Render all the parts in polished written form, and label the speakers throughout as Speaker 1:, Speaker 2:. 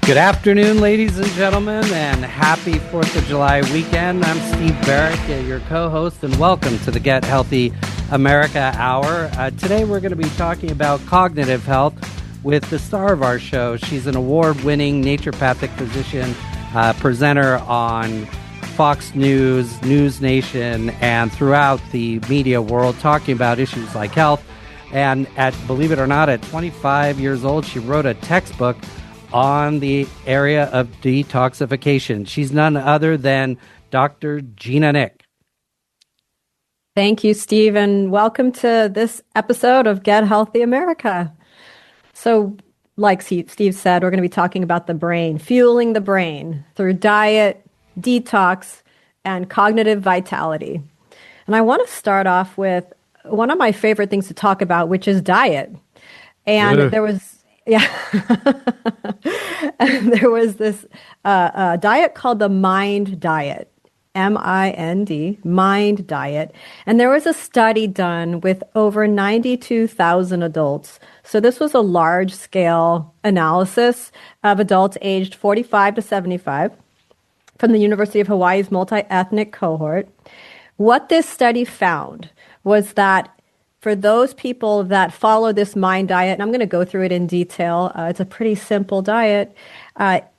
Speaker 1: Good afternoon, ladies and gentlemen, and happy 4th of July weekend. I'm Steve Barrett, your co-host, and welcome to the Get Healthy America Hour. Today we're going to be talking about cognitive health with the star of our show. She's an award-winning naturopathic physician, presenter on Fox News, News Nation, and throughout the media world, talking about issues like health. And believe it or not, at 25 years old, she wrote a textbook on the area of detoxification. She's none other than Dr. Gina Nick.
Speaker 2: Thank you, Steve, and welcome to this episode of Get Healthy America. So, like Steve said, we're going to be talking about the brain, fueling the brain through diet, detox, and cognitive vitality. And I want to start off with one of my favorite things to talk about, which is diet. And there was this diet called the Mind Diet, MIND, Mind Diet. And there was a study done with over 92,000 adults. So this was a large-scale analysis of adults aged 45 to 75 from the University of Hawaii's multi-ethnic cohort. What this study found was that for those people that follow this Mind Diet, and I'm going to go through it in detail, it's a pretty simple diet,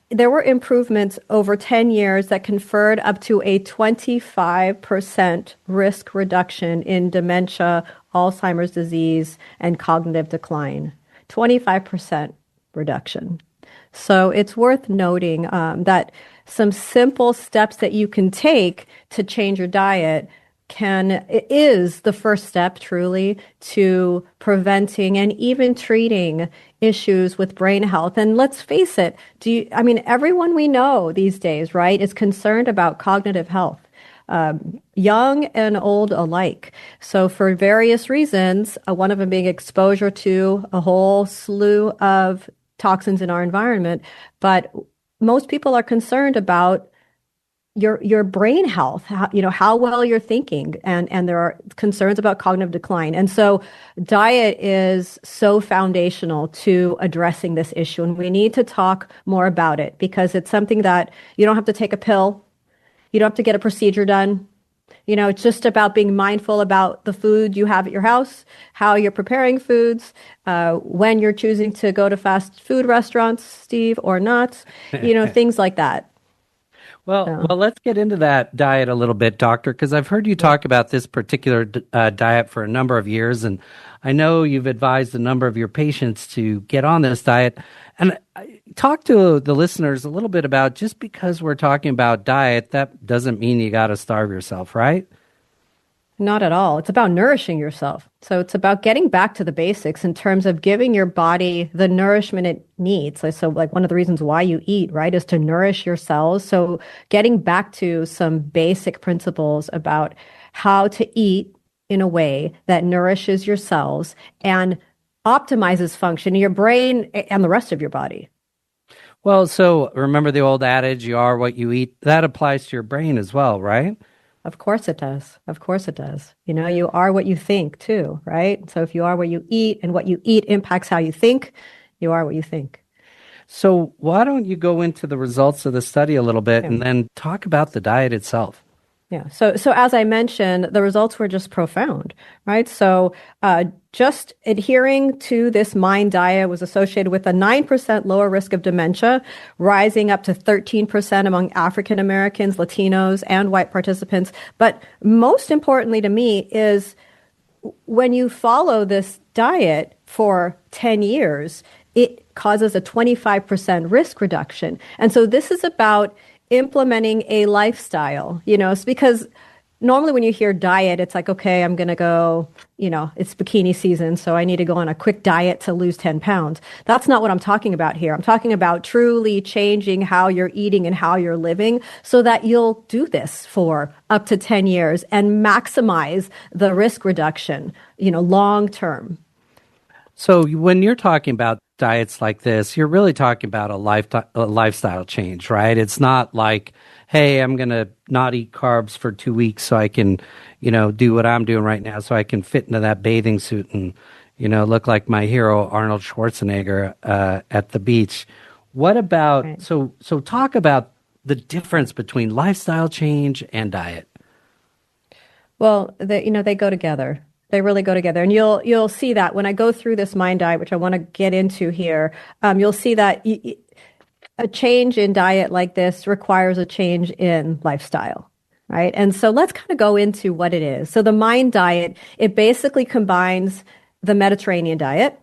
Speaker 2: there were improvements over 10 years that conferred up to a 25% risk reduction in dementia, Alzheimer's disease, and cognitive decline. 25% reduction. So it's worth noting that some simple steps that you can take to change your diet is the first step truly to preventing and even treating issues with brain health. And let's face it, everyone we know these days, right, is concerned about cognitive health, young and old alike. So for various reasons, one of them being exposure to a whole slew of toxins in our environment, but most people are concerned about your brain health, how well you're thinking, and there are concerns about cognitive decline. And so diet is so foundational to addressing this issue. And we need to talk more about it because it's something that you don't have to take a pill. You don't have to get a procedure done. It's just about being mindful about the food you have at your house, how you're preparing foods, when you're choosing to go to fast food restaurants, Steve, or not, things like that.
Speaker 1: Well, let's get into that diet a little bit, doctor, because I've heard you talk about this particular diet for a number of years, and I know you've advised a number of your patients to get on this diet. And talk to the listeners a little bit about, just because we're talking about diet, that doesn't mean you got to starve yourself, right?
Speaker 2: Not at all. It's about nourishing yourself. So it's about getting back to the basics in terms of giving your body the nourishment it needs. So one of the reasons why you eat, right, is to nourish your cells. So getting back to some basic principles about how to eat in a way that nourishes your cells and optimizes function in your brain and the rest of your body.
Speaker 1: Well, so remember the old adage, you are what you eat. That applies to your brain as well, right?
Speaker 2: Of course it does. Of course it does. You are what you think too, right? So if you are what you eat and what you eat impacts how you think, you are what you think.
Speaker 1: So why don't you go into the results of the study a little bit and then talk about the diet itself?
Speaker 2: Yeah. So as I mentioned, the results were just profound, right? So just adhering to this Mind Diet was associated with a 9% lower risk of dementia, rising up to 13% among African Americans, Latinos, and white participants. But most importantly to me is when you follow this diet for 10 years, it causes a 25% risk reduction. And so this is about implementing a lifestyle, it's because normally when you hear diet, it's like, okay, I'm going to go, it's bikini season, so I need to go on a quick diet to lose 10 pounds. That's not what I'm talking about here. I'm talking about truly changing how you're eating and how you're living so that you'll do this for up to 10 years and maximize the risk reduction, long term.
Speaker 1: So when you're talking about diets like this, you're really talking about a lifestyle change, right? It's not like, hey, I'm going to not eat carbs for 2 weeks so I can, do what I'm doing right now so I can fit into that bathing suit and, look like my hero, Arnold Schwarzenegger, at the beach. What about,
Speaker 2: Right.
Speaker 1: so talk about the difference between lifestyle change and diet.
Speaker 2: Well, they go together. They really go together, and you'll see that when I go through this mind diet, which I want to get into here. You'll see that a change in diet like this requires a change in lifestyle, right? And so let's kind of go into what it is. So the mind diet, it basically combines the Mediterranean diet,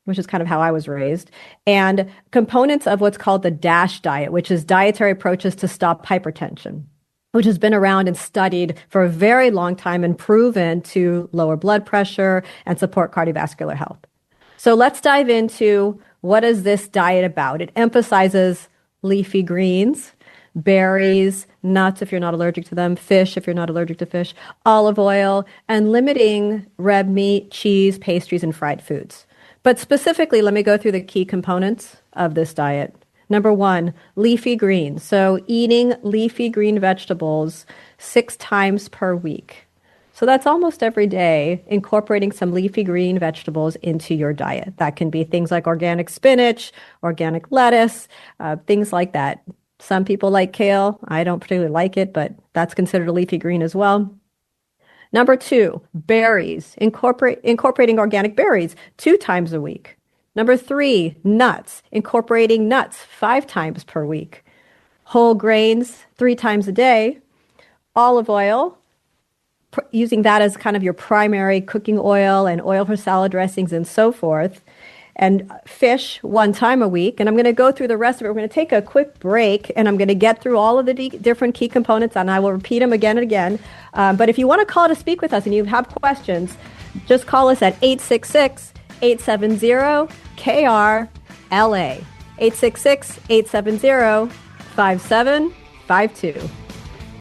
Speaker 2: which is kind of how I was raised, and components of what's called the DASH diet, which is dietary approaches to stop hypertension, which has been around and studied for a very long time and proven to lower blood pressure and support cardiovascular health. So let's dive into what is this diet about. It emphasizes leafy greens, berries, nuts if you're not allergic to them, fish if you're not allergic to fish, olive oil, and limiting red meat, cheese, pastries, and fried foods. But specifically, let me go through the key components of this diet. Number one, leafy greens. So eating leafy green vegetables 6 times per week. So that's almost every day, incorporating some leafy green vegetables into your diet. That can be things like organic spinach, organic lettuce, things like that. Some people like kale. I don't particularly like it, but that's considered a leafy green as well. Number 2, berries. Incorporating organic berries 2 times a week. Number 3, nuts. Incorporating nuts 5 times per week. Whole grains 3 times a day. Olive oil, using that as kind of your primary cooking oil and oil for salad dressings and so forth. And fish 1 time a week. And I'm going to go through the rest of it. We're going to take a quick break, and I'm going to get through all of the different key components, and I will repeat them again and again. But if you want to call to speak with us and you have questions, just call us at 866-870-KRLA, 866-870-5752.